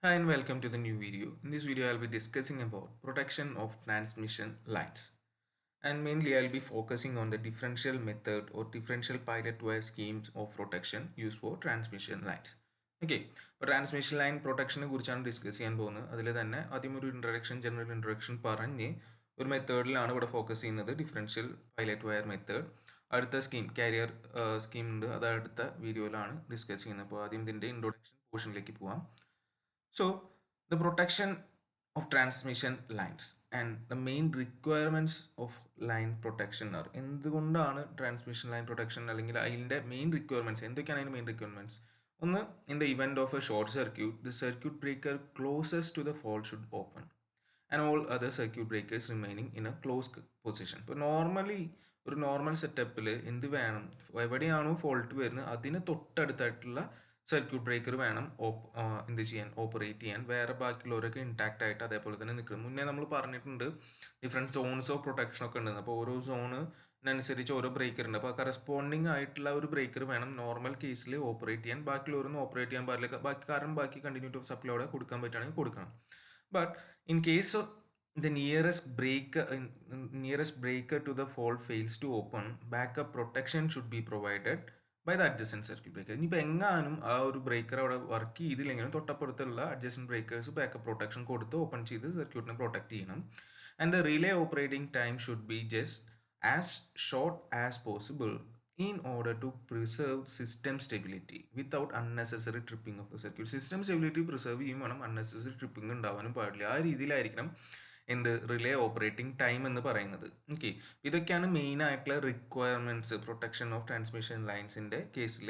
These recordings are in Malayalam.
Hi and welcome to the new video. In this video, I'll be discussing about protection of transmission lines. And mainly, I'll be focusing on the differential method or differential pilot wire schemes of protection used for transmission lines. Okay അപ്പോൾ ട്രാൻസ്മിഷൻ ലൈൻ പ്രൊട്ടക്ഷനെ കുറിച്ചാണ് ഡിസ്കസ് ചെയ്യാൻ പോകുന്നത്. അതിൽ തന്നെ ആദ്യം ഒരു ജനറൽ ഇൻട്രഡക്ഷൻ പറഞ്ഞ് ഒരു മെത്തേഡിലാണ് ഇവിടെ ഫോക്കസ് ചെയ്യുന്നത്, ഡിഫറൻഷ്യൽ പൈലറ്റ് വയർ മെത്തേഡ്. അടുത്ത സ്കീം കാരിയർ സ്കീം ഉണ്ട്, അത് അടുത്ത വീഡിയോയിലാണ് ഡിസ്കസ് ചെയ്യുന്നത്. അപ്പോൾ ആദ്യം ഇതിൻ്റെ ഇൻട്രൊഡക്ഷൻ പോർഷനിലേക്ക് പോവാം. So, the protection of transmission lines and the main requirements of line protection are എന്തുകൊണ്ടാണ് ട്രാൻസ്മിഷൻ ലൈൻ പ്രൊട്ടക്ഷൻ അല്ലെങ്കിൽ അതിൻ്റെ മെയിൻ റിക്വയർമെൻറ്റ്സ് എന്തൊക്കെയാണ് അതിൻ്റെ മെയിൻ റിക്വയർമെൻറ്റ്സ്? ഒന്ന്, in the event of a short circuit the circuit breaker closest to the fault should open and all other circuit breakers remaining in a close position. ഇപ്പോൾ നോർമലി ഒരു നോർമൽ സെറ്റപ്പിൽ എന്ത് വേണം, എവിടെയാണോ ഫോൾട്ട് വരുന്നത് അതിന് തൊട്ടടുത്തായിട്ടുള്ള സർക്യൂട്ട് ബ്രേക്കർ വേണം എന്ത് ചെയ്യാൻ, ഓപ്പറേറ്റ് ചെയ്യാൻ. വേറെ ബാക്കിയുള്ളവരൊക്കെ ഇൻടാക്റ്റ് ആയിട്ട് അതേപോലെ തന്നെ നിൽക്കണം. മുന്നേ നമ്മൾ പറഞ്ഞിട്ടുണ്ട് ഡിഫറെൻറ്റ് സോൺസ് ഓഫ് പ്രൊട്ടക്ഷൻ ഒക്കെ ഉണ്ടെന്ന്. അപ്പോൾ ഓരോ സോണിനനുസരിച്ച് ഓരോ ബ്രേക്കർ ഉണ്ട്. അപ്പോൾ കറസ്പോണ്ടിങ് ആയിട്ടുള്ള ഒരു ബ്രേക്കർ വേണം നോർമൽ കേസിൽ ഓപ്പറേറ്റ് ചെയ്യാൻ. ബാക്കിയുള്ളവരൊന്നും ഓപ്പറേറ്റ് ചെയ്യാൻ പാടില്ല. കാരണം ബാക്കി കണ്ടിന്യൂറ്റി ഓഫ് സപ്ലൈ അവിടെ കൊടുക്കാൻ പറ്റുകയാണെങ്കിൽ കൊടുക്കണം. But in case of the nearest breaker to the fault fails to open, backup protection should be provided by the adjacent circuit breaker. ഇനിയിപ്പോൾ എങ്ങാനും ആ ഒരു ബ്രേക്കർ അവിടെ വർക്ക് ചെയ്തില്ലെങ്കിലും തൊട്ടപ്പുറത്തുള്ള അഡ്ജസ്റ്റന്റ് ബ്രേക്കേഴ്സ് ബാക്കപ്പ് പ്രൊട്ടക്ഷൻ കൊടുത്ത് ഓപ്പൺ ചെയ്ത് സർക്യൂട്ടിനെ പ്രൊട്ടക്ട് ചെയ്യണം. And the relay operating time should be just as short as possible in order to preserve system stability without unnecessary tripping of the circuit. System stability preserve ചെയ്യും വേണം, unnecessary tripping ഉണ്ടാവാനും പാടില്ല. ആ രീതിയിലായിരിക്കണം എന്ത് റിലേ ഓപ്പറേറ്റിംഗ് ടൈം എന്ന് പറയുന്നത്. ഓക്കെ, ഇതൊക്കെയാണ് മെയിൻ ആയിട്ടുള്ള റിക്വയർമെൻറ്റ്സ് പ്രൊട്ടക്ഷൻ ഓഫ് ട്രാൻസ്മിഷൻ ലൈൻസിൻ്റെ കേസിൽ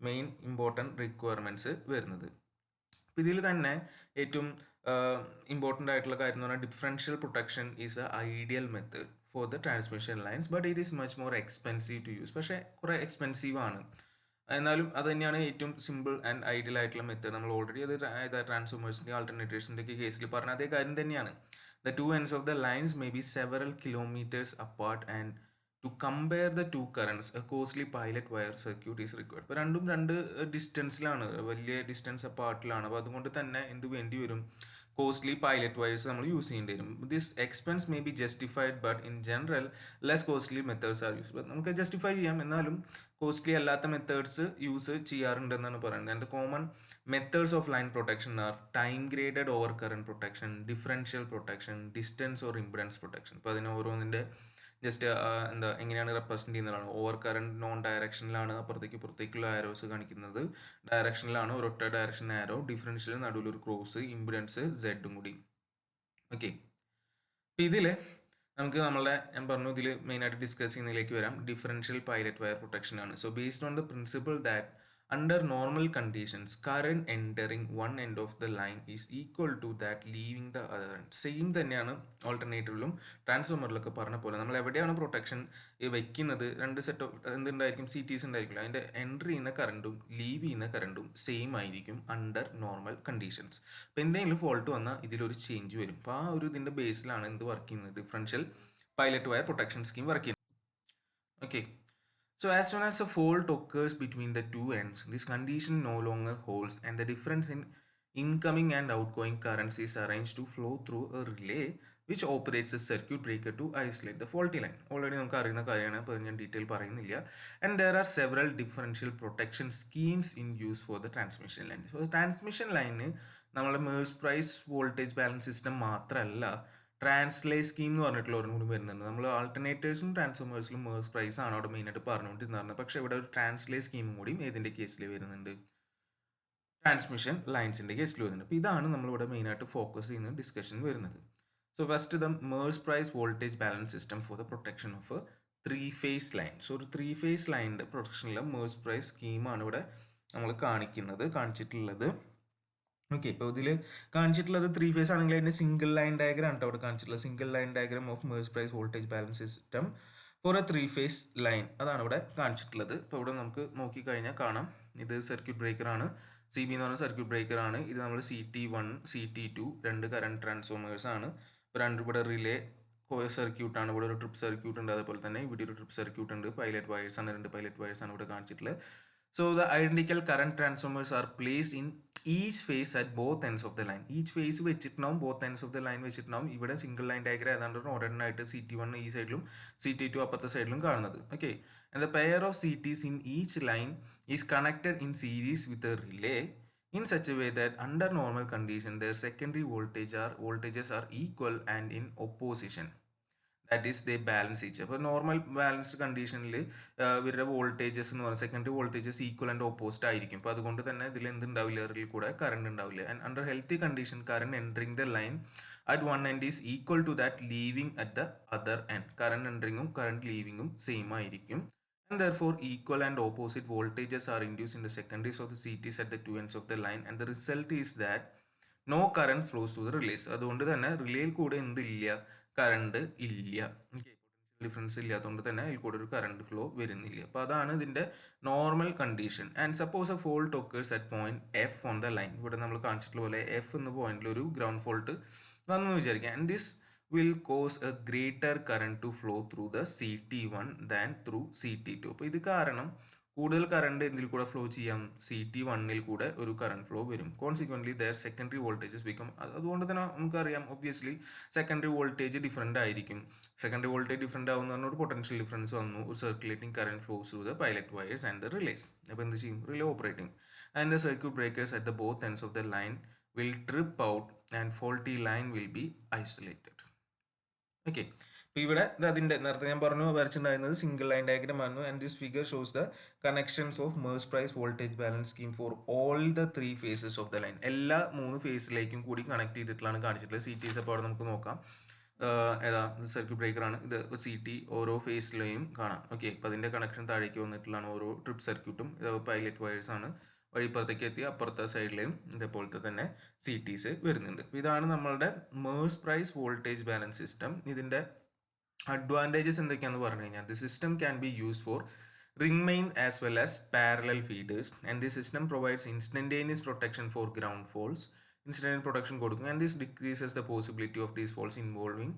മെയിൻ ഇമ്പോർട്ടൻറ്റ് റിക്വയർമെൻറ്റ്സ് വരുന്നത്. ഇതിൽ തന്നെ ഏറ്റവും ഇമ്പോർട്ടൻ്റ് ആയിട്ടുള്ള കാര്യം എന്ന് പറഞ്ഞാൽ differential protection is a ideal method for the transmission lines, but it is much more expensive to use. പക്ഷേ കുറേ എക്സ്പെൻസീവ് ആണ്, എന്നാലും അത് തന്നെയാണ് ഏറ്റവും സിമ്പിൾ ആൻഡ് ഐഡിയൽ ആയിട്ടുള്ള മെത്തേഡ്. നമ്മൾ ഓൾറെഡി അത് ട്രാൻസ്ഫോമേഴ്സിൻ്റെ ആൾട്ടർനേറ്റീവ്സിൻ്റെ ഒക്കെ കേസിൽ പറഞ്ഞ അതേ കാര്യം തന്നെയാണ്. The two ends of the lines may be several kilometres apart and to compare the two currents a costly pilot wire circuit is required. ഇപ്പോൾ രണ്ടും രണ്ട് ഡിസ്റ്റൻസിലാണ്, വലിയ ഡിസ്റ്റൻസ് അപ്പാർട്ടിലാണ്. അപ്പോൾ അതുകൊണ്ട് തന്നെ എന്ത് വേണ്ടി വരും, കോസ്റ്റ്ലി പൈലറ്റ് വയേഴ്സ് നമ്മൾ യൂസ് ചെയ്യേണ്ടി വരും. This expense may be justified, but in general less costly methods R use. നമുക്ക് ജസ്റ്റിഫൈ ചെയ്യാം, എന്നാലും കോസ്റ്റ്ലി അല്ലാത്ത മെത്തേഡ്സ് യൂസ് ചെയ്യാറുണ്ടെന്നാണ് പറയുന്നത്. And the common methods of line protection are time graded over current protection, differential protection, distance or impedance protection. ഇപ്പോൾ അതിന് ഓരോന്നിൻ്റെ ജസ്റ്റ് എന്താ എങ്ങനെയാണ് റെപ്രസെൻറ്റ് ചെയ്യുന്നതാണ്. ഓവർ കറണ്ട് നോൺ ഡയറക്ഷനിലാണ് അപ്പുറത്തേക്ക് പുറത്തേക്കുള്ള ആരോസ് കാണിക്കുന്നത്, ഡയറക്ഷനിലാണ് ഒരൊറ്റ ഡയറക്ഷൻ ആരോ, ഡിഫറൻഷ്യൽ നടുവിലൊരു ക്രോസ്, ഇംപിഡൻസ് സെഡും കൂടി. ഓക്കെ, അപ്പം ഇതിൽ നമുക്ക് ഞാൻ പറഞ്ഞു ഇതിൽ മെയിനായിട്ട് ഡിസ്കസ് ചെയ്യുന്നതിലേക്ക് വരാം. ഡിഫറൻഷ്യൽ പൈലറ്റ് വയർ പ്രൊട്ടക്ഷൻ ആണ്. So based on the principle that under normal conditions current entering one end of the line is equal to that leaving the other end. Same തന്നെയാണ് ഓൾട്ടർനേറ്റീവിലും ട്രാൻസ്ഫോമറിലൊക്കെ പറഞ്ഞ പോലെ. നമ്മൾ എവിടെയാണ് പ്രൊട്ടക്ഷൻ വെക്കുന്നത്, രണ്ട് സെറ്റ് ഓഫ് എന്തുണ്ടായിരിക്കും, CTs ഉണ്ടായിരിക്കില്ല. അതിൻ്റെ എൻട്രി ചെയ്യുന്ന കറണ്ടും ലീവ് ചെയ്യുന്ന കറണ്ടും സെയിം ആയിരിക്കും അണ്ടർ നോർമൽ കണ്ടീഷൻസ്. അപ്പോൾ എന്തെങ്കിലും ഫോൾട്ട് വന്നാൽ ഇതിലൊരു ചേഞ്ച് വരും. അപ്പോൾ ആ ഒരു ഇതിൻ്റെ ബേസിലാണ് എന്ത് വർക്ക് ചെയ്യുന്നത്, differential pilot wire protection scheme work ചെയ്യുന്നത്. Okay, so as soon as a fault occurs between the two ends, this condition no longer holds and the difference in incoming and outgoing currents is arranged to flow through a relay which operates a circuit breaker to isolate the faulty line. Already നമുക്ക് അറിയുന്ന കാര്യമാണ്, അപ്പോൾ ഞാൻ ഡീറ്റെയിൽ പറയുന്നില്ല. And there are several differential protection schemes in use for the transmission line. So transmission line നമ്മുടെ Merz Price voltage balance system മാത്രമല്ല, ട്രാൻസ്ലേ സ്കീം എന്ന് പറഞ്ഞിട്ടുള്ള ഒരെണ്ണം കൂടി വരുന്നുണ്ട്. നമ്മൾ ആൾട്ടർനേറ്റേഴ്സും ട്രാൻസ്ഫോമേഴ്സിലും മേഴ്സ് പ്രൈസ് ആണ് അവിടെ മെയിനായിട്ട് പറഞ്ഞുകൊണ്ടിരുന്നത്. പക്ഷേ ഇവിടെ ഒരു ട്രാൻസ്ലേ സ്കീമും കൂടിയും ഏതിൻ്റെ കേസിൽ വരുന്നുണ്ട്, ട്രാൻസ്മിഷൻ ലൈൻസിൻ്റെ കേസിൽ വരുന്നുണ്ട്. അപ്പോൾ ഇതാണ് നമ്മളിവിടെ മെയിനായിട്ട് ഫോക്കസ് ചെയ്യുന്ന ഡിസ്കഷൻ വരുന്നത്. So first the Merz Price voltage balance system for the protection of three phase line. So ഒരു ത്രീ ഫേസ് ലൈനിൻ്റെ പ്രൊട്ടക്ഷനിലെ മേഴ്സ് പ്രൈസ് സ്കീമാണ് ഇവിടെ നമ്മൾ കാണിച്ചിട്ടുള്ളത്. ഓക്കെ, ഇപ്പോൾ ഇതിൽ കാണിച്ചിട്ടുള്ളത് ത്രീ ഫേസ് ആണെങ്കിൽ അതിൻ്റെ സിംഗിൾ ലൈൻ ഡയഗ്രാം ആണ് അവിടെ കാണിച്ചിട്ടുള്ളത്. Single line diagram of Merz Price voltage balance system for a three phase line, അതാണ് ഇവിടെ കാണിച്ചിട്ടുള്ളത്. ഇപ്പോൾ ഇവിടെ നമുക്ക് നോക്കിക്കഴിഞ്ഞാൽ കാണാം, ഇത് സർക്യൂട്ട് ബ്രേക്കർ ആണ്, CB എന്ന് പറഞ്ഞ സർക്യൂട്ട് ബ്രേക്കർ ആണ്. ഇത് നമ്മൾ CT1 CT2 രണ്ട് കറണ്ട് ട്രാൻസ്ഫോമേഴ്സ് ആണ്. ഇപ്പോൾ രണ്ട് ഇവിടെ റിലേ സർക്യൂട്ടാണ്, ഇവിടെ ഒരു ട്രിപ്പ് സർക്യൂട്ട് ഉണ്ട്, അതുപോലെ തന്നെ ഇവിടെ ഒരു ട്രിപ്പ് സർക്യൂട്ട് ഉണ്ട്. പൈലറ്റ് വയേഴ്സ് ആണ്, രണ്ട് പൈലറ്റ് വയേഴ്സ് ആണ് ഇവിടെ കാണിച്ചിട്ടുള്ളത്. So the identical current transformers are placed in each phase at both ends of the line. Each phase വെച്ചിട്ടുണ്ടാവും both ends of the line വെച്ചിട്ടുണ്ടാവും. ഇവിടെ സിംഗിൾ ലൈൻ ഡയഗ്രം ഏതാണ്ട് ഓർഡറിനായിട്ട് CT1 ഈ സൈഡിലും CT2 അപ്പുറത്തെ സൈഡിലും കാണുന്നത്. Okay, and the pair of CTs in each line is connected in series with a relay in such a way that under normal condition their secondary voltages are equal and in opposition. That is they balance each. അപ്പോൾ നോർമൽ ബാലൻസ്ഡ് കണ്ടീഷനിൽ ഇവരുടെ വോൾട്ടേജസ് എന്ന് പറയുന്നത് secondary voltages equal and opposite ആയിരിക്കും. അപ്പോൾ അതുകൊണ്ട് തന്നെ ഇതിൽ എന്തുണ്ടാവില്ല, ഇതിൽ കൂടെ കറണ്ട് ഉണ്ടാവില്ല. And under healthy condition current entering the line at one end is equal to that leaving at the other end. Current എൻട്രിങ്ങും കറണ്ട് ലീവിങ്ങും സെയിം ആയിരിക്കും. And therefore equal and opposite voltages are induced in the secondaries of the CTs at the two ends of the line, and the result is that no current flows to the relays. അതുകൊണ്ട് തന്നെ റിലേയിൽ കൂടെ എന്തില്ല, കറണ്ട് ഇല്ല. ഡിഫറൻസ് ഇല്ലാത്തതുകൊണ്ട് തന്നെ അതിൽ കൂടെ ഒരു കറണ്ട് ഫ്ലോ വരുന്നില്ല. അപ്പോൾ അതാണ് ഇതിൻ്റെ normal condition. And suppose a fault occurs at point F on the line. ഇവിടെ നമ്മൾ കാണിച്ചിട്ടുള്ള പോലെ എഫ് എന്ന പോയിന്റിൽ ഒരു ഗ്രൗണ്ട് ഫോൾട്ട് വന്നു വിചാരിക്കാം. And this will cause a greater current to flow through the CT1 than through CT2. അപ്പോൾ ഇത് കാരണം കൂടുതൽ കറണ്ട് എന്തിൽ കൂടെ ഫ്ലോ ചെയ്യാം, CT1ൽ കൂടെ ഒരു കറണ്ട് ഫ്ലോ വരും. Consequently their secondary voltages become, അതുകൊണ്ട് തന്നെ നമുക്കറിയാം ഒബ്വിയസ്ലി സെക്കൻഡറി വോൾട്ടേജ് ഡിഫറെൻ്റ് ആയിരിക്കും. സെക്കൻഡറി വോൾട്ടേജ് ഡിഫറെൻ്റ് ആവുന്ന ഒരു പൊട്ടൻഷ്യൽ ഡിഫറൻസ് വന്നു. ഒരു circulating current flows through the pilot wires and the relays. അപ്പോൾ എന്ത് ചെയ്യും, relay operating and the circuit breakers at the both ends of the line will trip out and faulty line will be isolated. Okay, അപ്പോൾ ഇവിടെ അതിൻ്റെ നേരത്തെ ഞാൻ പറഞ്ഞു വരച്ചിട്ടുണ്ടായിരുന്നത് സിംഗിൾ ലൈൻ ഡയഗ്രം ആയിരുന്നു. And this figure shows the connections of Merz Price voltage balance scheme for all the three phases of the line. എല്ലാ മൂന്ന് ഫേസിലേക്കും കൂടി കണക്ട് ചെയ്തിട്ടുള്ളതാണ് കാണിച്ചിട്ടുള്ളത്. CTs അപ്പോൾ അവിടെ നമുക്ക് നോക്കാം. ഏതാ സർക്യൂട്ട് ബ്രേക്കറാണ് ഇത്. CT ഓരോ ഫേസിലെയും കാണാം. ഓക്കെ, അപ്പോൾ അതിൻ്റെ കണക്ഷൻ താഴേക്ക് വന്നിട്ടുള്ളതാണ് ഓരോ ട്രിപ്പ് സർക്യൂട്ടും. ഇത് പൈലറ്റ് വയേഴ്സ് ആണ്. വഴിപ്പുറത്തേക്ക് എത്തി അപ്പുറത്തെ സൈഡിലെയും ഇതേപോലത്തെ തന്നെ CTs വരുന്നുണ്ട്. ഇതാണ് നമ്മളുടെ Merz Price voltage balance system. ഇതിൻ്റെ അഡ്വാൻറ്റേജസ് എന്തൊക്കെയാണെന്ന് പറഞ്ഞു കഴിഞ്ഞാൽ the system can be use for ring main as well as parallel feeders, and this system provides instantaneous protection for ground faults. Instantaneous protection കൊടുക്കും, and this decreases the possibility of these faults involving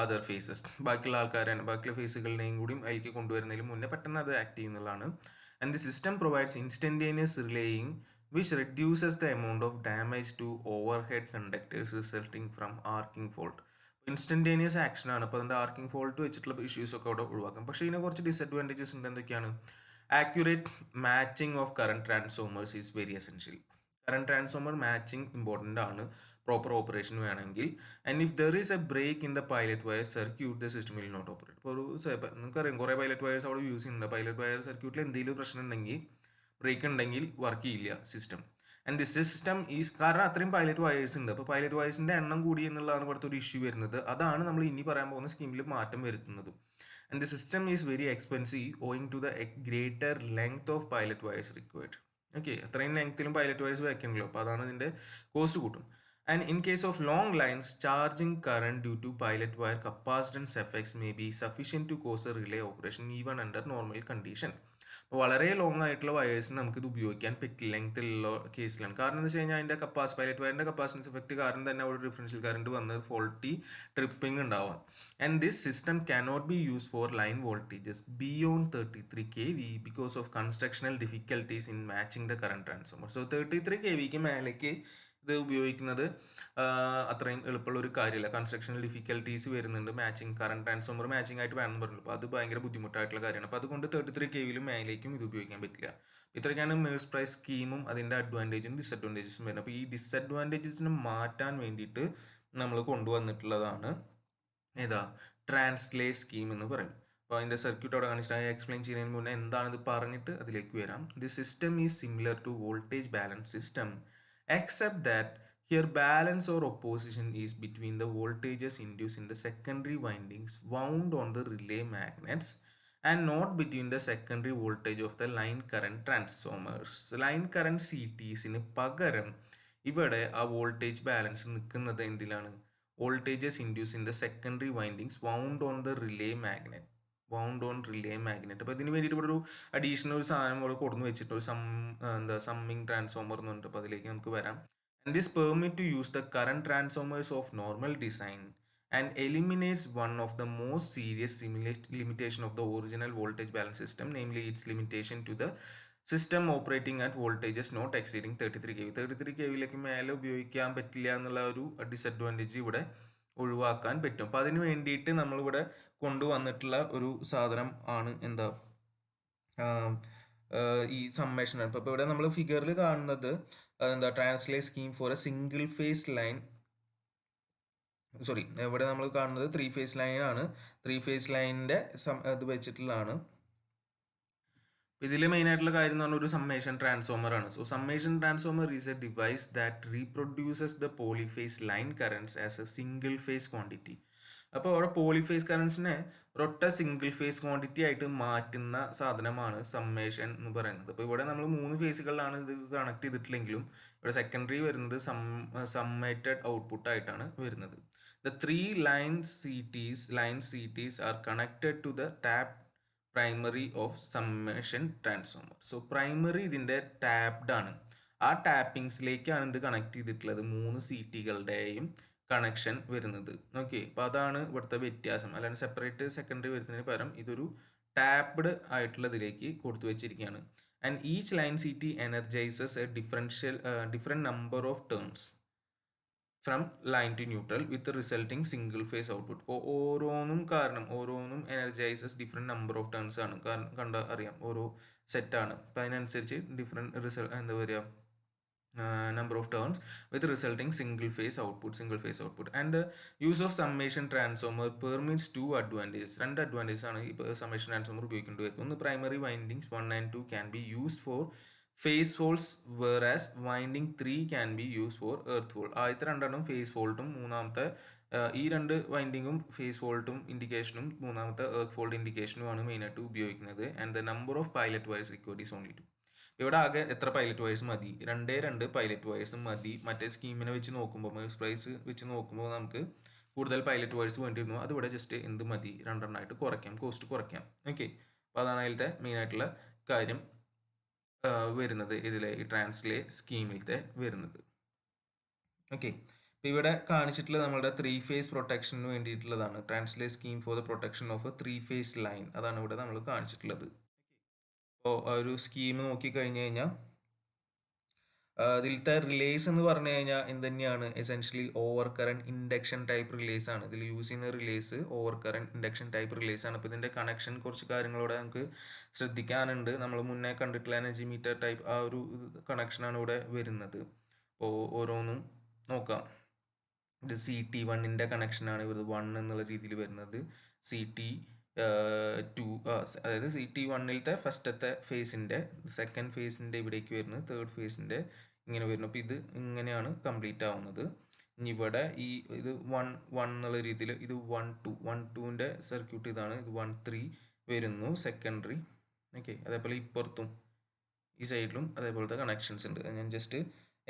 other phases. ബാക്കിയുള്ള ആൾക്കാരാണ് ബാക്കിയുള്ള ഫേസുകളുടെയും കൂടിയും അതിലേക്ക് കൊണ്ടുവരുന്നതിന് മുന്നേ പെട്ടെന്ന് അത് ആക്ട് ചെയ്യുന്നതാണ്. And the system provides instantaneous relaying which reduces the amount of damage to overhead conductors resulting from arcing fault. Instantaneous action ആണ്. അപ്പോൾ അതിൻ്റെ ആർക്കിംഗ് ഫോൾട്ട് വെച്ചിട്ടുള്ള ഇഷ്യൂസ് ഒക്കെ അവിടെ ഒഴിവാക്കാം. പക്ഷേ ഇതിന് കുറച്ച് ഡിസഡ്വാൻറ്റേജസ് ഉണ്ട്. എന്തൊക്കെയാണ്? Accurate matching of current transformers is very essential. Current transformer matching important ആണ് പ്രോപ്പർ ഓപ്പറേഷൻ വേണമെങ്കിൽ. And if there is a break in the pilot wire circuit the system will not operate. ഇപ്പോൾ ഒരു നിങ്ങൾക്കറിയാം കുറേ പൈലറ്റ് വയേഴ്സ് അവിടെ യൂസ് ചെയ്യുന്നുണ്ട്. പൈലറ്റ് വയർ സർക്യൂട്ടിൽ എന്തെങ്കിലും പ്രശ്നം ഉണ്ടെങ്കിൽ, ബ്രേക്ക് ഉണ്ടെങ്കിൽ വർക്ക് ചെയ്യില്ല system. And this system is, കാരണം അത്രയും പൈലറ്റ് വയേഴ്സ് ഉണ്ട്. അപ്പോൾ പൈലറ്റ് വയേഴ്സിൻ്റെ എണ്ണം കൂടി എന്നുള്ളതാണ് ഇവിടുത്തെ ഒരു ഇഷ്യൂ വരുന്നത്. അതാണ് നമ്മൾ ഇനി പറയാൻ പോകുന്ന സ്കീമിൽ മാറ്റം വരുത്തുന്നത്. And the system is very expensive owing to the greater length of pilot wires required. Okay, അത്രയും ലെങ്ത്തിലും പൈലറ്റ് വയേഴ്സ് വെക്കണമല്ലോ, അപ്പോൾ അതാണ് ഇതിൻ്റെ കോസ്റ്റ് കൂട്ടും. And in case of long lines, charging current due to pilot wire capacitance effects may be sufficient to cause a relay operation even under normal condition. വളരെ ലോങ് ആയിട്ടുള്ള വയേഴ്സിന് നമുക്കിത് ഉപയോഗിക്കാൻ പറ്റില്ല ലെങ്ത്തിലുള്ള കേസിലാണ്. കാരണം എന്ന് വെച്ച് കഴിഞ്ഞാൽ അതിൻ്റെ പൈലറ്റ് വയറിൻ്റെ കപ്പാസിറ്റൻസ് എഫക്റ്റ് കാരണം തന്നെ അവിടെ ഡിഫറൻഷ്യൽ കറണ്ട് വന്ന് ഫോൾട്ടി ട്രിപ്പിംഗ് ഉണ്ടാവാം. And this system cannot be used for line voltages beyond 33 kV because of constructional difficulties in matching the current transformer. So 33 kVക്ക് മേലേക്ക് ഇത് ഉപയോഗിക്കുന്നത് അത്രയും എളുപ്പമുള്ള ഒരു കാര്യമില്ല. കൺസ്ട്രക്ഷണൽ ഡിഫിക്കൽട്ടീസ് വരുന്നുണ്ട്. മാച്ചിങ് കറണ്ട് ട്രാൻസ്ഫോമർ മാച്ചിങ് ആയിട്ട് വേണമെന്ന് പറഞ്ഞു. അപ്പോൾ അത് ഭയങ്കര ബുദ്ധിമുട്ടായിട്ടുള്ള കാര്യമാണ്. അപ്പോൾ അതുകൊണ്ട് 33 kVയിലും മേലേക്കും ഇത് ഉപയോഗിക്കാൻ പറ്റില്ല. ഇത്രയൊക്കെയാണ് മേഴ്സ് പ്രൈസ് സ്കീമും അതിൻ്റെ അഡ്വാൻറ്റേജും ഡിസഡ്വാൻറ്റേജസും വരുന്നത്. അപ്പോൾ ഈ ഡിസഡ്വാൻറ്റേജസിനെ മാറ്റാൻ വേണ്ടിയിട്ട് നമ്മൾ കൊണ്ടുവന്നിട്ടുള്ളതാണ് ഏതാ ട്രാൻസ്ലേ സ്കീം എന്ന് പറയും. അപ്പോൾ അതിൻ്റെ സർക്യൂട്ട് അവിടെ കാണിച്ചിട്ട് എക്സ്പ്ലെയിൻ ചെയ്യുന്നതിന് മുന്നേ എന്താണിത് പറഞ്ഞിട്ട് അതിലേക്ക് വരാം. The system is similar to voltage balance system except that here balance or opposition is between the voltages induced in the secondary windings wound on the relay magnets and not between the secondary voltage of the line current transformers. Line current CTsന് പകരം ഇവിടെ ആ വോൾട്ടേജ് ബാലൻസ് നിൽക്കുന്നത് എന്തിലാണ്? Voltages induce in the secondary windings wound on the relay magnet. അപ്പോൾ ഇതിന് വേണ്ടിയിട്ട് ഇവിടെ ഒരു അഡീഷണൽ ഒരു സാധനം ഇവിടെ കൊടുന്ന് വെച്ചിട്ട് ഒരു സമ്മിങ് ട്രാൻസ്ഫോമർ എന്നുണ്ട്. അപ്പോൾ അതിലേക്ക് നമുക്ക് വരാം. And this permit to use the current transformers of normal design and eliminates one of the most serious limitation of the original voltage balance system, namely its limitation to the system operating at voltages not exceeding 33 kV. 33 kVയിലേക്ക് മേലെ ഉപയോഗിക്കാൻ പറ്റില്ല എന്നുള്ള ഒരു ഡിസഡ്വാൻറ്റേജ് ഇവിടെ ഒഴിവാക്കാൻ പറ്റും. അപ്പോൾ അതിന് വേണ്ടിയിട്ട് നമ്മളിവിടെ കൊണ്ടുവന്നിട്ടുള്ള ഒരു സാധനം ആണ് എന്താ ഈ സമ്മേഷൻ. അപ്പോൾ ഇവിടെ നമ്മൾ ഫിഗറിൽ കാണുന്നത് എന്താ translate scheme for A single phase line. Sorry, ഇവിടെ നമ്മൾ കാണുന്നത് 3 ഫേസ് ലൈൻ ആണ്. 3 ഫേസ് ലൈനിൻ്റെ ഇത് വെച്ചിട്ടുള്ളതാണ്. ഇതിൽ മെയിൻ ആയിട്ടുള്ള കാര്യം എന്ന് പറഞ്ഞാൽ ഒരു സമ്മേഷൻ ട്രാൻസ്ഫോമർ ആണ്. So summation transformer is a device that reproduces the polyphase line currents as a single phase quantity. അപ്പോൾ അവിടെ പോളിഫേസ് കറൻസിനെ ഒരൊറ്റ സിംഗിൾ ഫേസ് ക്വാണ്ടിറ്റി ആയിട്ട് മാറ്റുന്ന സാധനമാണ് സമ്മേഷൻ എന്ന് പറയുന്നത്. അപ്പോൾ ഇവിടെ നമ്മൾ 3 ഫേസുകളിലാണ് ഇത് കണക്ട് ചെയ്തിട്ടില്ലെങ്കിലും ഇവിടെ സെക്കൻഡറി വരുന്നത് സമ്മേറ്റഡ് ഔട്ട്പുട്ട് ആയിട്ടാണ് വരുന്നത്. The 3 line CTs are connected to the tap primary of summation transformer. So primary ഇതിൻ്റെ ടാപ്ഡ് ആണ്. ആ ടാപ്പിങ്സിലേക്കാണ് ഇത് കണക്ട് ചെയ്തിട്ടുള്ളത്. 3 CTകളുടെയും കണക്ഷൻ വരുന്നത്. ഓക്കെ, അപ്പോൾ അതാണ് ഇവിടുത്തെ വ്യത്യാസം. അല്ലാണ്ട് സെപ്പറേറ്റ് സെക്കൻഡറി വരുന്നതിന് പകരം ഇതൊരു ടാപ്ഡ് ആയിട്ടുള്ളതിലേക്ക് കൊടുത്തു വെച്ചിരിക്കുകയാണ്. And each line CT energizes a different number of turns from line to neutral with resulting single phase output. ഇപ്പോൾ ഓരോന്നും energizes different number of turns ആണ്. കണ്ട അറിയാം, ഓരോ സെറ്റാണ്. അപ്പോൾ അതിനനുസരിച്ച് ഡിഫറെൻറ്റ് എന്താ പറയുക number of turns with resulting single phase output. And the use of summation transformer permits 2 advantages. രണ്ട് അഡ്വാൻറ്റേജസ് ആണ് ഇപ്പോൾ സമ്മേഷൻ ട്രാൻസ്ഫോമർ ഉപയോഗിക്കേണ്ടി വരുന്നത്. ഒന്ന്, primary windings 1 and 2 can be used for phase faults whereas winding 3 can be used for earth fall. ആദ്യത്തെ രണ്ടെണ്ണം ഫേസ് ഫോൾട്ടും മൂന്നാമത്തെ ഈ രണ്ട് വൈൻഡിങ്ങും ഫേസ് ഫോൾട്ടും ഇൻഡിക്കേഷനും മൂന്നാമത്തെ എർത്ത് ഫോൾട്ട് ഇൻഡിക്കേഷനുമാണ് മെയിനായിട്ട് ഉപയോഗിക്കുന്നത്. And the number of pilot wires required is only 2. ഇവിടെ ആകെ എത്ര പൈലറ്റ് വയേഴ്സ് മതി? 2 പൈലറ്റ് വയേഴ്സ് മതി. മറ്റേ സ്കീമിനെ വെച്ച് നോക്കുമ്പോൾ, മേഴ്സ് പ്രൈസ് വെച്ച് നോക്കുമ്പോൾ നമുക്ക് കൂടുതൽ പൈലറ്റ് വയേഴ്സ് വേണ്ടിയിരുന്നു. അതിവിടെ ജസ്റ്റ് എന്ത് മതി, 2 കുറയ്ക്കാം, കോസ്റ്റ് കുറയ്ക്കാം. ഓക്കെ, അപ്പോൾ അതാണ് അതിലത്തെ മെയിനായിട്ടുള്ള കാര്യം വരുന്നത്, ഇതിലെ ഈ ട്രാൻസ്ലേ സ്കീമിലത്തെ വരുന്നത്. ഓക്കെ, അപ്പോൾ ഇവിടെ കാണിച്ചിട്ടുള്ളത് നമ്മളുടെ 3 ഫേസ് പ്രൊട്ടക്ഷന് വേണ്ടിയിട്ടുള്ളതാണ്. Translay scheme for the protection of a 3 phase line, അതാണ് ഇവിടെ നമ്മൾ കാണിച്ചിട്ടുള്ളത്. അപ്പോൾ ഒരു സ്കീം നോക്കിക്കഴിഞ്ഞ് കഴിഞ്ഞാൽ ഇതിലത്തെ റിലേസ് എന്ന് പറഞ്ഞു കഴിഞ്ഞാൽ എന്ത് തന്നെയാണ്, essentially over current induction type relays ആണ്. ഇതിൽ യൂസ് ചെയ്യുന്ന relays over current induction type relays ആണ്. അപ്പോൾ ഇതിൻ്റെ കണക്ഷൻ കുറച്ച് കാര്യങ്ങളോടെ നമുക്ക് ശ്രദ്ധിക്കാനുണ്ട്. നമ്മൾ മുന്നേ കണ്ടിട്ടുള്ള എനർജി മീറ്റർ ടൈപ്പ് ആ ഒരു കണക്ഷനാണ് ഇവിടെ വരുന്നത്. അപ്പോൾ ഓരോന്നും നോക്കാം. ഇത് CT1 കണക്ഷനാണ് ഇത് 1 എന്നുള്ള രീതിയിൽ വരുന്നത്. CT2 അതായത് CT1 ഫസ്റ്റത്തെ ഫേസിൻ്റെ സെക്കൻഡ് ഫേസിൻ്റെ ഇവിടേക്ക് വരുന്നത്, തേർഡ് ഫേസിൻ്റെ ഇങ്ങനെ വരുന്നു. അപ്പോൾ ഇത് ഇങ്ങനെയാണ് കംപ്ലീറ്റ് ആവുന്നത്. ഇനി ഇവിടെ ഇത് 1 എന്നുള്ള രീതിയിൽ ഇത് 1 2 സർക്യൂട്ട് ഇതാണ്. ഇത് 1 3 വരുന്നു സെക്കൻഡറി. ഓക്കെ, അതേപോലെ ഇപ്പുറത്തും ഈ സൈഡിലും അതേപോലത്തെ കണക്ഷൻസ് ഉണ്ട്. ഞാൻ ജസ്റ്റ്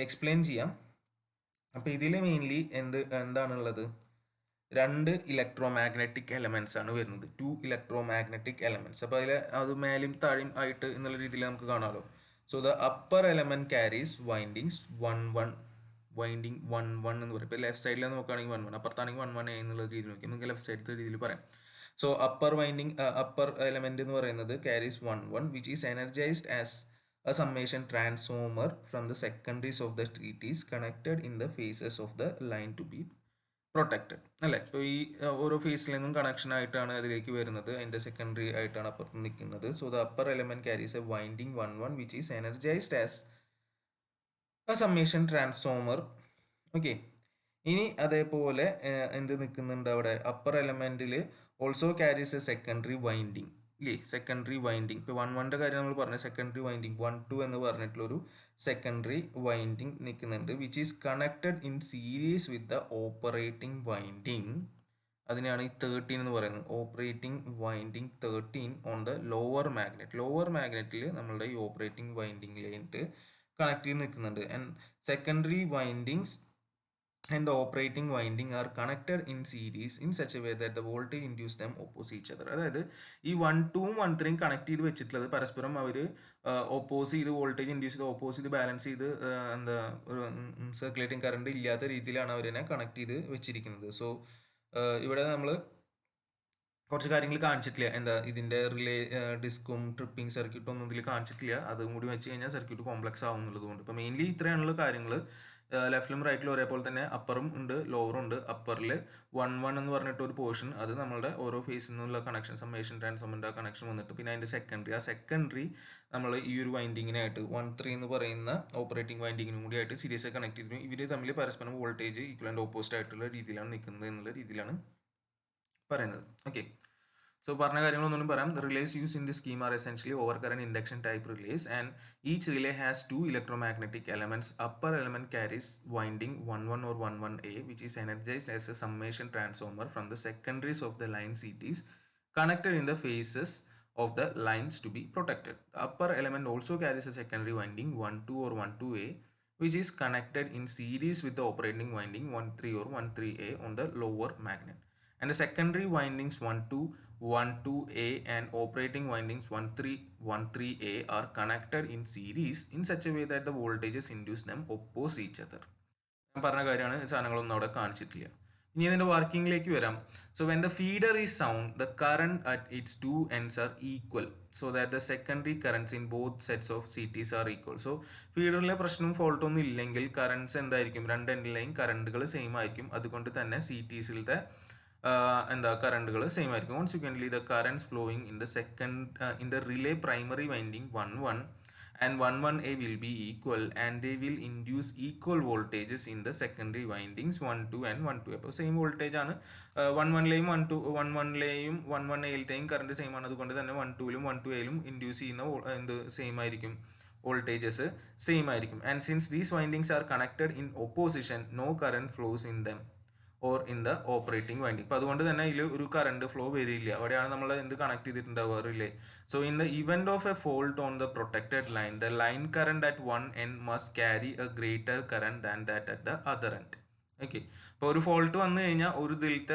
എക്സ്പ്ലെയിൻ ചെയ്യാം. അപ്പോൾ ഇതിൽ മെയിൻലി എന്താണുള്ളത്, 2 ഇലക്ട്രോ മാഗ്നറ്റിക് എലമെൻറ്റ്സ് ആണ് വരുന്നത്. 2 ഇലക്ട്രോ മാഗ്നറ്റിക് എലമെൻറ്റ്സ്. അപ്പോൾ അത് മേലും താഴെയും ആയിട്ട് എന്നുള്ള രീതിയിൽ നമുക്ക് കാണാമല്ലോ. So the upper element carries windings 1 1 എന്ന് പറയും. ഇപ്പോൾ ലെഫ്റ്റ് സൈഡിൽ നോക്കുകയാണെങ്കിൽ 1 1, അപ്പുറത്താണെങ്കിൽ 1 1 എന്നുള്ള രീതിയിൽ നോക്കി നമുക്ക് ലെഫ്റ്റ് സൈഡിലത്തെ രീതിയിൽ പറയാം. സോ അപ്പർ എലമെന്റ് എന്ന് പറയുന്നത് carries 1 1 which is energised as a summation transformer from the secondaries of the treaties connected in the phases of the line to be protected. അല്ലേ, ഇപ്പോൾ ഈ ഓരോ ഫേസിൽ നിന്നും കണക്ഷൻ ആയിട്ടാണ് അതിലേക്ക് വരുന്നത്. അതിൻ്റെ സെക്കൻഡറി ആയിട്ടാണ് അപ്പുറത്ത് നിൽക്കുന്നത്. So the upper element carries a winding 1 1 which is energised as a summation transformer. Okay, ഇനി അതേപോലെ എന്ത് നിൽക്കുന്നുണ്ട് അവിടെ, അപ്പർ എലമെന്റിൽ also carries a secondary winding ഇല്ലേ, സെക്കൻഡറി വൈൻഡിങ്. ഇപ്പോൾ 1 1 കാര്യം നമ്മൾ പറഞ്ഞ സെക്കൻഡറി വൈൻഡിങ് 1 2 എന്ന് പറഞ്ഞിട്ടുള്ളൊരു സെക്കൻഡറി വൈൻഡിങ് നിൽക്കുന്നുണ്ട് which is connected in series with the operating winding. അതിനെയാണ് ഈ 13 എന്ന് പറയുന്നത്, operating winding 13 on the lower magnet. Lower മാഗ്നറ്റിൽ നമ്മളുടെ ഈ ഓപ്പറേറ്റിംഗ് വൈൻഡിങ്ങിലായിട്ട് കണക്ട് ചെയ്ത് നിൽക്കുന്നുണ്ട്. And secondary windings and the operating winding are connected in series in such a way that the voltage induced them oppose each other. അതായത് ഈ 1 2 1 3 കണക്ട് ചെയ്ത് വെച്ചിട്ടുള്ളത് പരസ്പരം അവർ ഓപ്പോസ് ചെയ്ത് വോൾട്ടേജ് ഇൻഡ്യൂസ് ചെയ്ത് ഓപ്പോസ് ചെയ്ത് ബാലൻസ് ചെയ്ത് എന്താ സർക്കുലേറ്റിംഗ് കറണ്ട് ഇല്ലാത്ത രീതിയിലാണ് അവരെന്നെ കണക്ട് ചെയ്ത് വെച്ചിരിക്കുന്നത്. സോ ഇവിടെ നമ്മൾ കുറച്ച് കാര്യങ്ങൾ കാണിച്ചിട്ടില്ല. എന്താ ഇതിൻ്റെ റിലേ ഡിസ്കും ട്രിപ്പിംഗ് സർക്യൂട്ടും ഒന്നും ഇതിൽ കാണിച്ചിട്ടില്ല. അതും കൂടി വെച്ച് കഴിഞ്ഞാൽ സർക്യൂട്ട് കോംപ്ലക്സ് ആവും എന്നുള്ളതുകൊണ്ട്. ഇപ്പോൾ മെയിൻലി ഇത്രയാണുള്ള കാര്യങ്ങൾ. ലെഫ്റ്റിലും റൈറ്റിലും ഒരേപോലെ തന്നെ അപ്പറും ഉണ്ട് ലോവറും ഉണ്ട്. അപ്പറിൽ 1 എന്ന് പറഞ്ഞിട്ട് ഒരു പോർഷൻ, അത് നമ്മളുടെ ഓരോ ഫേസിൽ നിന്നുള്ള കണക്ഷൻ, സമ്മേഷൻ ട്രാൻസ്ഫോമിൻ്റെ കണക്ഷൻ വന്നിട്ട്, പിന്നെ അതിൻ്റെ സെക്കൻഡറി, ആ സെക്കൻഡറി നമ്മൾ ഈ ഒരു വൈൻഡിങ്ങിനായിട്ട് 1-3 എന്ന് പറയുന്ന ഓപ്പറേറ്റിംഗ് വൈൻഡിങ്ങിനും കൂടി ആയിട്ട് സീരീസ് കണക്ട് ചെയ്തിരുന്നു. ഇവർ തമ്മിൽ പരസ്പരം വോൾട്ടേജ് ഈക്വൽ ആൻഡ് ഓപ്പോസിറ്റ് ആയിട്ടുള്ള രീതിയിലാണ് നിൽക്കുന്നത് എന്നുള്ള രീതിയിലാണ് പറയുന്നത്. ഓക്കെ, so പറഞ്ഞ കാര്യങ്ങളൊന്നും പറയാം. The relays used in this scheme are essentially overcurrent induction type relays, and each relay has two electromagnetic elements. Upper element carries winding 11 or 11A, which is energized as a summation transformer from the secondaries of the line CTs connected in the phases of the lines to be protected. The upper element also carries a secondary winding 12 or 12A, which is connected in series with the operating winding 13 or 13A on the lower magnet. And the secondary windings 12, 12A and operating windings 13, 13A are connected in series in such a way that the voltages induced them oppose each other. ഞാൻ പറഞ്ഞ കാര്യമാണ്, സാധനങ്ങളൊന്നും അവിടെ കാണിച്ചിട്ടില്ല. ഇനി ഇതിൻ്റെ വർക്കിങ്ങിലേക്ക് വരാം. So when the feeder is sound, the current at its two ends are equal, so that the secondary currents in both sets of C Ts are equal. So ഫീഡറിലെ പ്രശ്നവും ഫോൾട്ടൊന്നും ഇല്ലെങ്കിൽ കറണ്ട്സ് എന്തായിരിക്കും, രണ്ട് എൻഡിലെയും കറണ്ടുകൾ സെയിം ആയിരിക്കും. അതുകൊണ്ട് തന്നെ സി ടീസിലത്തെ എന്താ കറണ്ടുകൾ സെയിം ആയിരിക്കും. Consequently the currents flowing in the in the relay primary winding 11 and 11A will be equal, and they will induce equal voltages in the secondary windings 12 and 12A. അപ്പോൾ സെയിം വോൾട്ടേജ് ആണ് 11ലെയും 11ലെയും 11Aയിലത്തെയും കറണ്ട് സെയിം ആണ്. അതുകൊണ്ട് തന്നെ 12ലും 12Aയിലും ഇൻഡ്യൂസ് ചെയ്യുന്ന എന്ത് സെയിം ആയിരിക്കും, വോൾട്ടേജസ് സെയിം ആയിരിക്കും. And since these windings are connected in opposition, no current flows in them or in the operating winding. അപ്പോൾ അതുകൊണ്ട് തന്നെ ഇതിൽ ഒരു കറണ്ട് ഫ്ലോ വരില്ല. അവിടെയാണ് നമ്മൾ എന്ത് കണക്ട് ചെയ്തിട്ടുണ്ടാവുക, relay. So in the event of a fault on the protected line, the line current at one end must carry a greater current than that at the other end. Okay, അപ്പോൾ ഒരു ഫോൾട്ട് വന്നു കഴിഞ്ഞാൽ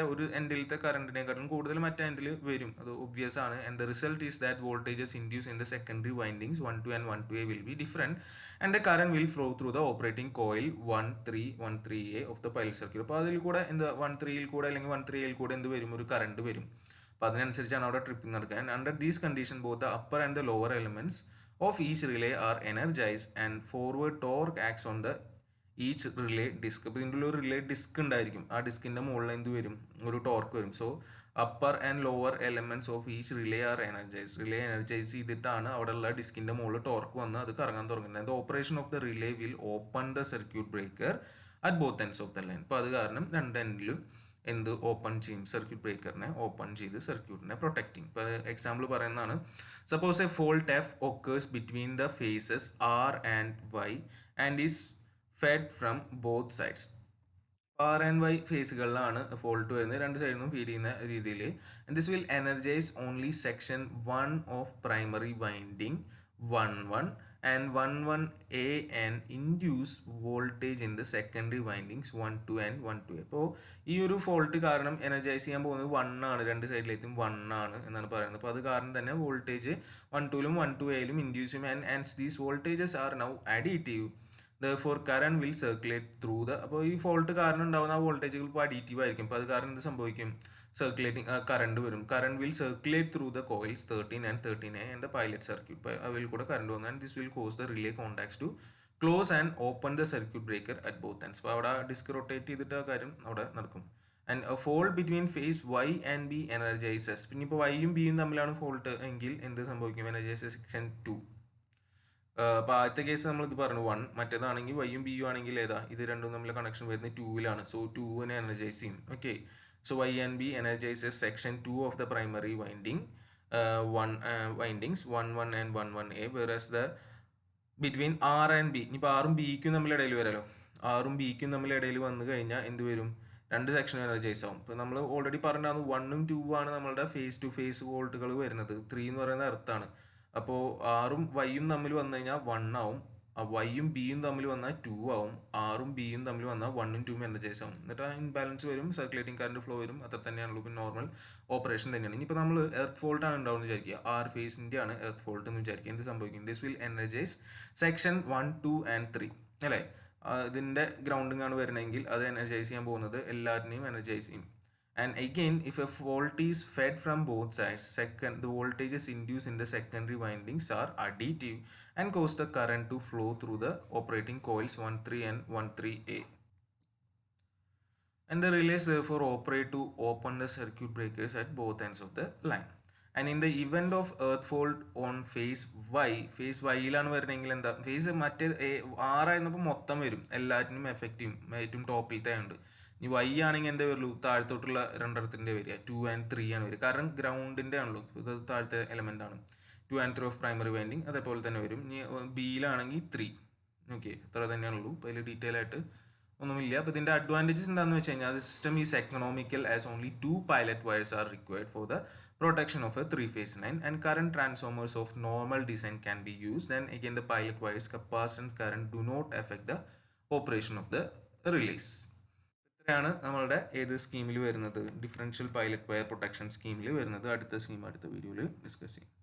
ഒരു എൻഡിലത്തെ കറണ്ടിനെക്കാളും കൂടുതൽ മറ്റേ എൻഡിൽ വരും, അത് ഒബ്വിയസ് ആണ്. And the result is that voltages induce in the secondary windings 12 and 12A will be different, and the current will flow through the operating coil 13, 13A of the pilot circuit. അപ്പോൾ അതിൽ കൂടെ എന്ത് 13യിൽ കൂടെ അല്ലെങ്കിൽ 13Aയിൽ കൂടെ എന്ത് വരും, ഒരു കറണ്ട് വരും. അപ്പോൾ അതിനനുസരിച്ചാണ് അവിടെ ട്രിപ്പിംഗ് നടക്കുക. And under these condition both the upper and the lower elements of each relay are energized and forward torque acts on the each relay disc. അപ്പോൾ ഇതിൻ്റെ ഒരു റിലേ ഡിസ്ക് ഉണ്ടായിരിക്കും. ആ ഡിസ്കിൻ്റെ മുകളിൽ എന്ത് വരും, ഒരു ടോർക്ക് വരും. So upper and lower elements of each relay are energize. Relay energize ചെയ്തിട്ടാണ് അവിടെയുള്ള ഡിസ്കിൻ്റെ മുകളിൽ ടോർക്ക് വന്ന് അത് കറങ്ങാൻ തുടങ്ങുന്നത്. The operation of the relay will open the circuit breaker at both ends of the line. അപ്പോൾ അത് കാരണം രണ്ട് എൻഡിലും എന്ത് ഓപ്പൺ ചെയ്യും, സർക്യൂട്ട് ബ്രേക്കറിനെ ഓപ്പൺ ചെയ്ത് സർക്യൂട്ടിനെ പ്രൊട്ടക്ട് ചെയ്യും. ഇപ്പോൾ എക്സാമ്പിൾ പറയുന്നതാണ്, suppose a fault F occurs between the phases R and Y and is fed from both sides. R and Y ഫേസുകളിലാണ് ഫോൾട്ട് വരുന്നത്, രണ്ട് സൈഡിൽ നിന്നും ഫീഡ് ചെയ്യുന്ന രീതിയിൽ. And this will energise only section 1 of primary winding 11 and 11A and induce voltage in the secondary windings 12 and 12A. അപ്പോൾ ഈ ഒരു ഫോൾട്ട് കാരണം എനർജൈസ് ചെയ്യാൻ പോകുന്നത് 1 ആണ്, രണ്ട് സൈഡിലേക്കും 1 ആണ് എന്നാണ് പറയുന്നത്. അപ്പോൾ അത് കാരണം തന്നെ വോൾട്ടേജ് 12ലും 12Aയിലും ഇൻഡ്യൂസ് ചെയ്യും. And these voltages are now additive, therefore current will circulate through the. അപ്പോൾ ഈ ഫോൾട്ട് കാരണം ഉണ്ടാകുന്ന ആ വോൾട്ടേജുകൾ ഇപ്പോൾ അഡിറ്റീവ് ആയിരിക്കും. അപ്പോൾ അത് കാരണം എന്ത് സംഭവിക്കും, സർക്കുലേറ്റിംഗ് കറണ്ട് വരും. Current will circulate through the coils 13 and 13A and the pilot circuit. അപ്പോൾ അവയിൽ കൂടെ കറണ്ട് വന്നു. And this will cause the relay contacts to close and open the circuit breaker at both ends. അപ്പോൾ അവിടെ ഡിസ്ക് റൊട്ടേറ്റ് ചെയ്തിട്ട് ആ കാര്യം അവിടെ നടക്കും. And a fault between phase Y and B energises. പിന്നെ ഇപ്പോൾ വൈയും ബിയും തമ്മിലാണ് ഫോൾട്ട് എങ്കിൽ എന്ത് സംഭവിക്കും, എനർജൈസസ് സെക്ഷൻ 2. അപ്പോൾ ആദ്യത്തെ കേസ് നമ്മൾ ഇത് പറഞ്ഞു 1, മറ്റേതാണെങ്കിൽ വൈയും ബിയും ആണെങ്കിൽ ഏതാ, ഇത് രണ്ടും തമ്മിലുള്ള കണക്ഷൻ വരുന്നത് 2ലാണ്. സോ 2നെ എനർജൈസ് ചെയ്യും. Okay, so Y and B energises section 2 of the primary winding windings 11 and 11A, whereas the between R and B. ഇപ്പോൾ ആറും ബിക്കും തമ്മിൽ ഇടയിൽ വരാലോ, ആറും ബിക്കും തമ്മിൽ ഇടയിൽ വന്നു കഴിഞ്ഞാൽ എന്ത് വരും, രണ്ട് സെക്ഷൻ എനർജൈസ് ആവും. ഇപ്പോൾ നമ്മൾ ഓൾറെഡി പറഞ്ഞിട്ടാണ് 1ഉം 2ഉം ആണ് നമ്മളുടെ ഫേസ് ടു ഫേസ് വോൾട്ടുകൾ വരുന്നത്. 3 എന്ന് പറയുന്നത് എർത്താണ്. അപ്പോൾ ആറും വൈയും തമ്മിൽ വന്നു കഴിഞ്ഞാൽ 1 ആവും, വൈയും ബിയും തമ്മിൽ വന്നാൽ 2 ആവും, ആറും ബിയും തമ്മിൽ വന്നാൽ 1ഉം 2ഉം എനർജൈസ് ആവും. എന്നിട്ട് ഇൻബാലൻസ് വരും, സർക്കുലേറ്റിംഗ് കറണ്ട് ഫ്ലോ വരും. അത്ര തന്നെയാണല്ലോ, പിന്നെ നോർമൽ ഓപ്പറേഷൻ തന്നെയാണ്. ഇനിയിപ്പോൾ നമ്മൾ എർത്ത് ഫോൾട്ട് ആണ് ഉണ്ടാവുമെന്ന് വിചാരിക്കുക, ആർ ഫേസിൻ്റെ ആണ് എർത്ത് ഫോൾട്ട് എന്ന് വിചാരിക്കുക. എന്ത് സംഭവിക്കും, this will energise section 1, 2 and 3 അല്ലേ. ഇതിൻ്റെ ഗ്രൗണ്ടിങ് ആണ് വരുന്നതെങ്കിൽ അത് എനർജൈസ് ചെയ്യാൻ പോകുന്നത് എല്ലാറ്റിനെയും എനർജൈസ് ചെയ്യും. And again, if a fault is fed from both sides, the voltages induced in the secondary windings are additive and cause the current to flow through the operating coils 13 and 13A. And the relays therefore operate to open the circuit breakers at both ends of the line. And in the event of earth fault on phase വൈയിലാണ് വരുന്നതെങ്കിൽ എന്താ ഫേസ് മറ്റേ ആറായിരുന്നപ്പോൾ മൊത്തം വരും, എല്ലാറ്റിനും എഫക്റ്റ് ചെയ്യും, ഏറ്റവും ടോപ്പിലത്തെ ഉണ്ട്. ഇനി വൈ ആണെങ്കിൽ എന്താ വരുള്ളൂ, താഴത്തോട്ടുള്ള രണ്ടിടത്തിൻ്റെ വരിക 2 and 3 ആണ് വരിക, കാരണം ഗ്രൗണ്ടിൻ്റെ ആണല്ലോ, ഇത് താഴത്തെ എലമെൻ്റ് ആണ്. 2 and 3 ഓഫ് പ്രൈമറി വൈൻഡിങ് അതേപോലെ തന്നെ വരും. ഇനി ബിയിലാണെങ്കിൽ 3. ഓക്കെ, ഇത്ര തന്നെയാണുള്ളൂ. അപ്പോൾ അതിൽ ഡീറ്റെയിൽ ആയിട്ട് ഒന്നുമില്ല. അപ്പോൾ ഇതിൻ്റെ അഡ്വാൻറ്റേജസ് എന്താണെന്ന് വെച്ച് കഴിഞ്ഞാൽ, the system is economical as only 2 pilot wires are required for the protection of a 3-phase line, and current transformers of normal design can be used. Then again, the pilot wires capacitance current do not affect the operation of the relays. ഇത്രയാണ് നമ്മളുടെ ഏത് സ്കീമിൽ വരുന്നത്, ഡിഫറൻഷ്യൽ പൈലറ്റ് വയർ പ്രൊട്ടക്ഷൻ സ്കീമിൽ വരുന്നത്. അടുത്ത സ്കീം അടുത്ത വീഡിയോയിൽ ഡിസ്കസ് ചെയ്യും.